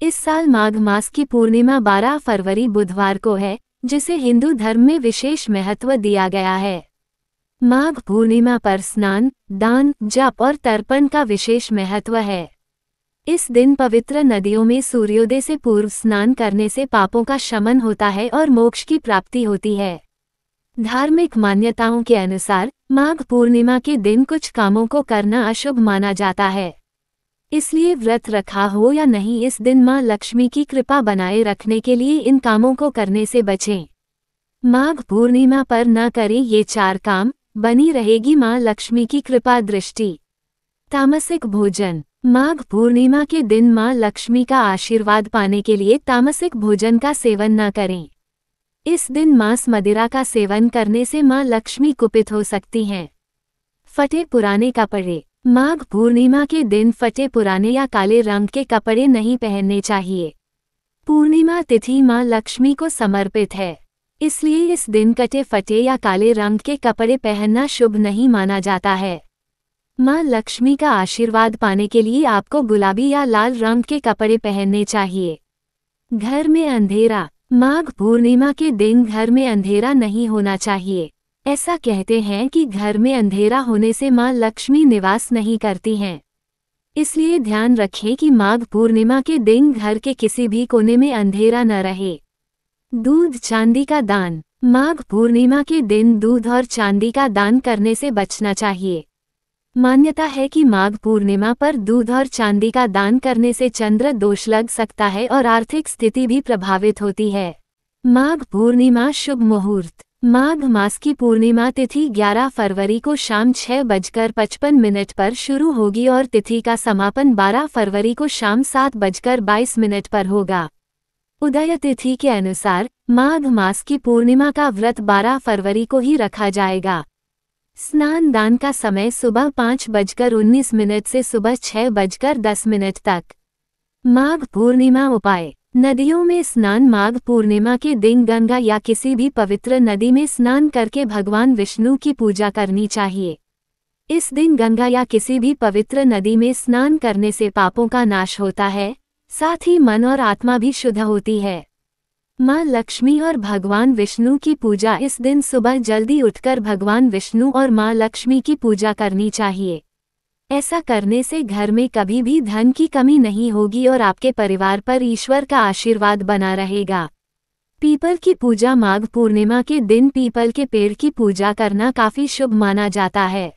इस साल माघ मास की पूर्णिमा 12 फरवरी बुधवार को है, जिसे हिंदू धर्म में विशेष महत्व दिया गया है। माघ पूर्णिमा पर स्नान, दान, जप और तर्पण का विशेष महत्व है। इस दिन पवित्र नदियों में सूर्योदय से पूर्व स्नान करने से पापों का शमन होता है और मोक्ष की प्राप्ति होती है। धार्मिक मान्यताओं के अनुसार माघ पूर्णिमा के दिन कुछ कामों को करना अशुभ माना जाता है। इसलिए व्रत रखा हो या नहीं, इस दिन मां लक्ष्मी की कृपा बनाए रखने के लिए इन कामों को करने से बचें। माघ पूर्णिमा पर न करें ये 4 काम, बनी रहेगी मां लक्ष्मी की कृपा दृष्टि। तामसिक भोजन। माघ पूर्णिमा के दिन मां लक्ष्मी का आशीर्वाद पाने के लिए तामसिक भोजन का सेवन न करें। इस दिन मांस मदिरा का सेवन करने से मां लक्ष्मी कुपित हो सकती हैं। फटे पुराने कपड़े। माघ पूर्णिमा के दिन फटे पुराने या काले रंग के कपड़े नहीं पहनने चाहिए। पूर्णिमा तिथि मां लक्ष्मी को समर्पित है, इसलिए इस दिन कटे फटे या काले रंग के कपड़े पहनना शुभ नहीं माना जाता है। मां लक्ष्मी का आशीर्वाद पाने के लिए आपको गुलाबी या लाल रंग के कपड़े पहनने चाहिए। घर में अंधेरा। माघ पूर्णिमा के दिन घर में अंधेरा नहीं होना चाहिए। ऐसा कहते हैं कि घर में अंधेरा होने से मां लक्ष्मी निवास नहीं करती हैं। इसलिए ध्यान रखें कि माघ पूर्णिमा के दिन घर के किसी भी कोने में अंधेरा न रहे। दूध चांदी का दान। माघ पूर्णिमा के दिन दूध और चांदी का दान करने से बचना चाहिए। मान्यता है कि माघ पूर्णिमा पर दूध और चांदी का दान करने से चंद्र दोष लग सकता है और आर्थिक स्थिति भी प्रभावित होती है। माघ पूर्णिमा शुभ मुहूर्त। माघ मास की पूर्णिमा तिथि 11 फरवरी को शाम 6:55 पर शुरू होगी और तिथि का समापन 12 फरवरी को शाम 7:22 पर होगा। उदय तिथि के अनुसार माघ मास की पूर्णिमा का व्रत 12 फरवरी को ही रखा जाएगा। स्नान दान का समय सुबह 5:19 से सुबह 6:10 तक। माघ पूर्णिमा उपाय। नदियों में स्नान। माघ पूर्णिमा के दिन गंगा या किसी भी पवित्र नदी में स्नान करके भगवान विष्णु की पूजा करनी चाहिए। इस दिन गंगा या किसी भी पवित्र नदी में स्नान करने से पापों का नाश होता है, साथ ही मन और आत्मा भी शुद्ध होती है। मां लक्ष्मी और भगवान विष्णु की पूजा। इस दिन सुबह जल्दी उठकर भगवान विष्णु और मां लक्ष्मी की पूजा करनी चाहिए। ऐसा करने से घर में कभी भी धन की कमी नहीं होगी और आपके परिवार पर ईश्वर का आशीर्वाद बना रहेगा। पीपल की पूजा। माघ पूर्णिमा के दिन पीपल के पेड़ की पूजा करना काफी शुभ माना जाता है।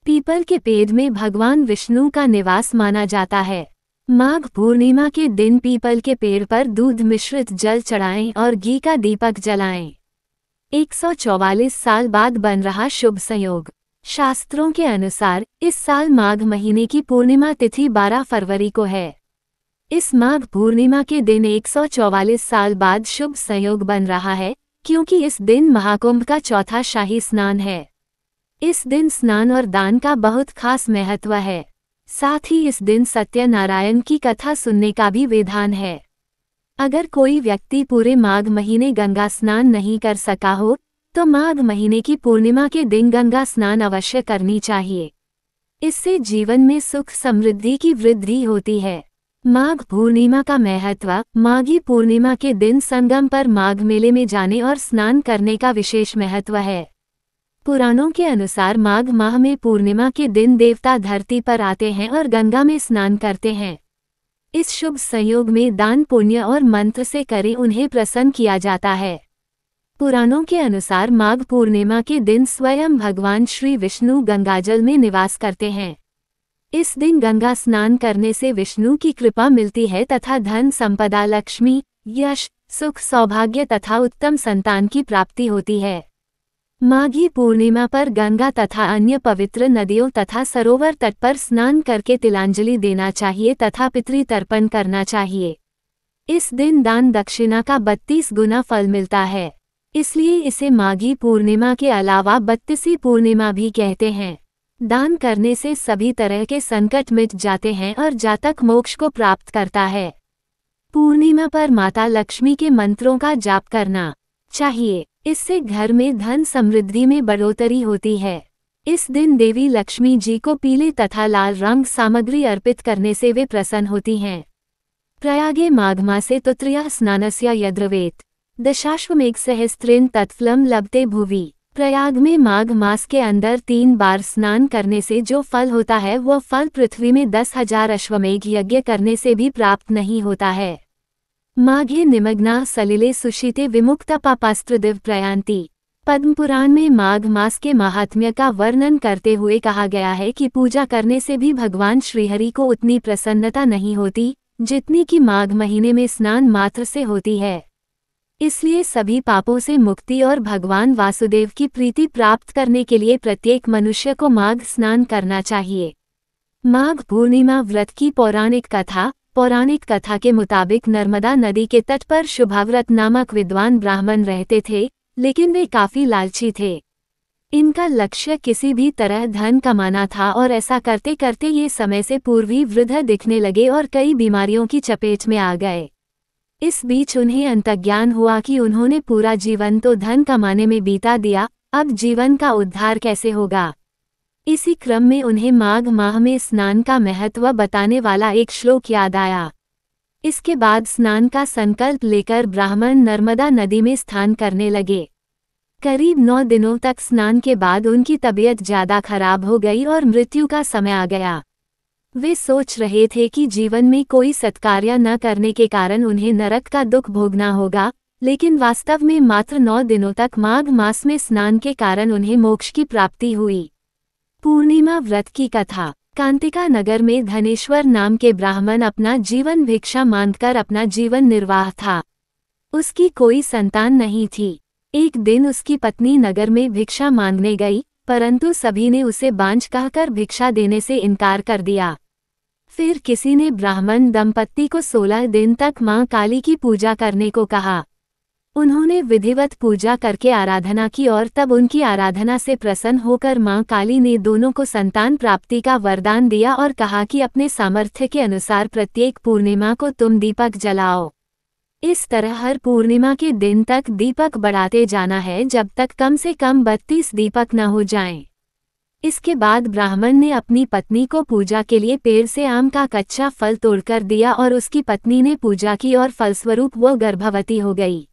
पीपल के पेड़ में भगवान विष्णु का निवास माना जाता है। माघ पूर्णिमा के दिन पीपल के पेड़ पर दूध मिश्रित जल चढ़ाएं और घी का दीपक जलाएं। 144 साल बाद बन रहा शुभ संयोग। शास्त्रों के अनुसार इस साल माघ महीने की पूर्णिमा तिथि 12 फरवरी को है। इस माघ पूर्णिमा के दिन 144 साल बाद शुभ संयोग बन रहा है, क्योंकि इस दिन महाकुंभ का चौथा शाही स्नान है। इस दिन स्नान और दान का बहुत खास महत्व है। साथ ही इस दिन सत्यनारायण की कथा सुनने का भी विधान है। अगर कोई व्यक्ति पूरे माघ महीने गंगा स्नान नहीं कर सका हो, तो माघ महीने की पूर्णिमा के दिन गंगा स्नान अवश्य करनी चाहिए। इससे जीवन में सुख समृद्धि की वृद्धि होती है। माघ पूर्णिमा का महत्व। माघी पूर्णिमा के दिन संगम पर माघ मेले में जाने और स्नान करने का विशेष महत्व है। पुराणों के अनुसार माघ माह में पूर्णिमा के दिन देवता धरती पर आते हैं और गंगा में स्नान करते हैं। इस शुभ संयोग में दान पुण्य और मंत्र से करें, उन्हें प्रसन्न किया जाता है। पुराणों के अनुसार माघ पूर्णिमा के दिन स्वयं भगवान श्री विष्णु गंगाजल में निवास करते हैं। इस दिन गंगा स्नान करने से विष्णु की कृपा मिलती है तथा धन संपदा, लक्ष्मी, यश, सुख, सौभाग्य तथा उत्तम संतान की प्राप्ति होती है। माघी पूर्णिमा पर गंगा तथा अन्य पवित्र नदियों तथा सरोवर तट पर स्नान करके तिलांजलि देना चाहिए तथा पितृ तर्पण करना चाहिए। इस दिन दान दक्षिणा का 32 गुना फल मिलता है, इसलिए इसे माघी पूर्णिमा के अलावा 32वीं पूर्णिमा भी कहते हैं। दान करने से सभी तरह के संकट मिट जाते हैं और जातक मोक्ष को प्राप्त करता है। पूर्णिमा पर माता लक्ष्मी के मंत्रों का जाप करना चाहिए, इससे घर में धन समृद्धि में बढ़ोतरी होती है। इस दिन देवी लक्ष्मी जी को पीले तथा लाल रंग सामग्री अर्पित करने से वे प्रसन्न होती हैं। प्रयागे माघ मासे तृतीयः स्नानस्य यद्रवेत् दशाश्वमेघ सहस्त्रेण तत्फलं लभते भुवि। प्रयाग में माघ मास के अंदर 3 बार स्नान करने से जो फल होता है वह फल पृथ्वी में 10,000 अश्वमेघ यज्ञ करने से भी प्राप्त नहीं होता है। माघे निमग्ना सलिले सुशीते विमुक्त पापास्त्रदिव प्रयांति। पद्म पुराण में माघ मास के महात्म्य का वर्णन करते हुए कहा गया है कि पूजा करने से भी भगवान श्रीहरि को उतनी प्रसन्नता नहीं होती जितनी कि माघ महीने में स्नान मात्र से होती है। इसलिए सभी पापों से मुक्ति और भगवान वासुदेव की प्रीति प्राप्त करने के लिए प्रत्येक मनुष्य को माघ स्नान करना चाहिए। माघ पूर्णिमा व्रत की पौराणिक कथा के मुताबिक नर्मदा नदी के तट पर शुभाव्रत नामक विद्वान ब्राह्मण रहते थे, लेकिन वे काफी लालची थे। इनका लक्ष्य किसी भी तरह धन कमाना था और ऐसा करते करते ये समय से पूर्व ही वृद्ध दिखने लगे और कई बीमारियों की चपेट में आ गए। इस बीच उन्हें अंतर्ज्ञान हुआ कि उन्होंने पूरा जीवन तो धन कमाने में बीता दिया, अब जीवन का उद्धार कैसे होगा। इसी क्रम में उन्हें माघ माह में स्नान का महत्व बताने वाला एक श्लोक याद आया। इसके बाद स्नान का संकल्प लेकर ब्राह्मण नर्मदा नदी में स्नान करने लगे। करीब 9 दिनों तक स्नान के बाद उनकी तबीयत ज्यादा खराब हो गई और मृत्यु का समय आ गया। वे सोच रहे थे कि जीवन में कोई सत्कार्य न करने के कारण उन्हें नरक का दुख भोगना होगा, लेकिन वास्तव में मात्र 9 दिनों तक माघ मास में स्नान के कारण उन्हें मोक्ष की प्राप्ति हुई। पूर्णिमा व्रत की कथा। कांतिका नगर में धनेश्वर नाम के ब्राह्मण अपना जीवन भिक्षा मांगकर अपना जीवन निर्वाह था। उसकी कोई संतान नहीं थी। एक दिन उसकी पत्नी नगर में भिक्षा मांगने गई, परंतु सभी ने उसे बांझ कहकर भिक्षा देने से इनकार कर दिया। फिर किसी ने ब्राह्मण दंपत्ति को 16 दिन तक मां काली की पूजा करने को कहा। उन्होंने विधिवत पूजा करके आराधना की और तब उनकी आराधना से प्रसन्न होकर मां काली ने दोनों को संतान प्राप्ति का वरदान दिया और कहा कि अपने सामर्थ्य के अनुसार प्रत्येक पूर्णिमा को तुम दीपक जलाओ। इस तरह हर पूर्णिमा के दिन तक दीपक बढ़ाते जाना है जब तक कम से कम 32 दीपक न हो जाएं। इसके बाद ब्राह्मण ने अपनी पत्नी को पूजा के लिए पेड़ से आम का कच्चा फल तोड़कर दिया और उसकी पत्नी ने पूजा की और फलस्वरूप वो गर्भवती हो गई।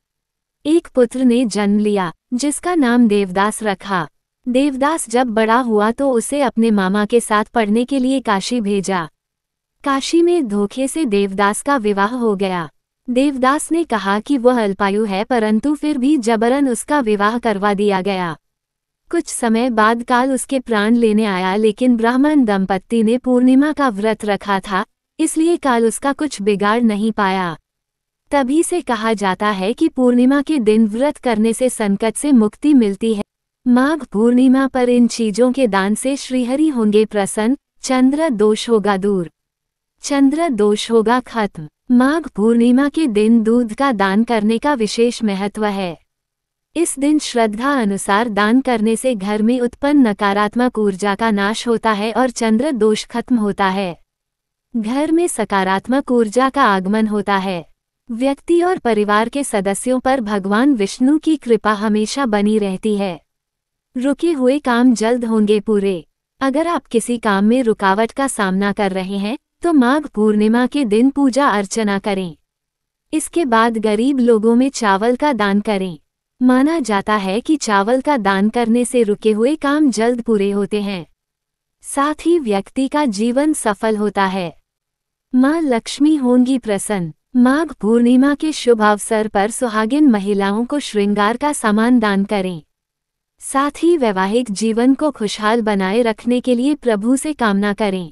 एक पुत्र ने जन्म लिया जिसका नाम देवदास रखा। देवदास जब बड़ा हुआ तो उसे अपने मामा के साथ पढ़ने के लिए काशी भेजा। काशी में धोखे से देवदास का विवाह हो गया। देवदास ने कहा कि वह अल्पायु है, परंतु फिर भी जबरन उसका विवाह करवा दिया गया। कुछ समय बाद काल उसके प्राण लेने आया, लेकिन ब्राह्मण दंपत्ति ने पूर्णिमा का व्रत रखा था, इसलिए काल उसका कुछ बिगाड़ नहीं पाया। तभी से कहा जाता है कि पूर्णिमा के दिन व्रत करने से संकट से मुक्ति मिलती है। माघ पूर्णिमा पर इन चीजों के दान से श्रीहरि होंगे प्रसन्न, चंद्र दोष होगा दूर, चंद्र दोष होगा खत्म। माघ पूर्णिमा के दिन दूध का दान करने का विशेष महत्व है। इस दिन श्रद्धा अनुसार दान करने से घर में उत्पन्न नकारात्मक ऊर्जा का नाश होता है और चंद्र दोष खत्म होता है। घर में सकारात्मक ऊर्जा का आगमन होता है। व्यक्ति और परिवार के सदस्यों पर भगवान विष्णु की कृपा हमेशा बनी रहती है। रुके हुए काम जल्द होंगे पूरे। अगर आप किसी काम में रुकावट का सामना कर रहे हैं तो माघ पूर्णिमा के दिन पूजा अर्चना करें। इसके बाद गरीब लोगों में चावल का दान करें। माना जाता है कि चावल का दान करने से रुके हुए काम जल्द पूरे होते हैं, साथ ही व्यक्ति का जीवन सफल होता है। मां लक्ष्मी होंगी प्रसन्न। माघ पूर्णिमा के शुभ अवसर पर सुहागिन महिलाओं को श्रृंगार का सामान दान करें। साथ ही वैवाहिक जीवन को खुशहाल बनाए रखने के लिए प्रभु से कामना करें।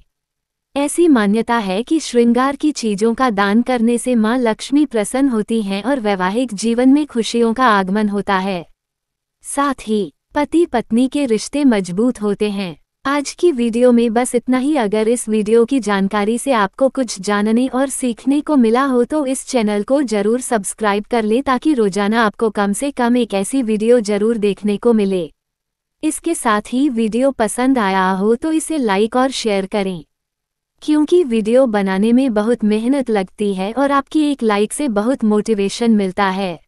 ऐसी मान्यता है कि श्रृंगार की चीजों का दान करने से मां लक्ष्मी प्रसन्न होती हैं और वैवाहिक जीवन में खुशियों का आगमन होता है। साथ ही पति पत्नी के रिश्ते मजबूत होते हैं। आज की वीडियो में बस इतना ही। अगर इस वीडियो की जानकारी से आपको कुछ जानने और सीखने को मिला हो तो इस चैनल को जरूर सब्सक्राइब कर लें ताकि रोजाना आपको कम से कम एक ऐसी वीडियो जरूर देखने को मिले। इसके साथ ही वीडियो पसंद आया हो तो इसे लाइक और शेयर करें, क्योंकि वीडियो बनाने में बहुत मेहनत लगती है और आपकी एक लाइक से बहुत मोटिवेशन मिलता है।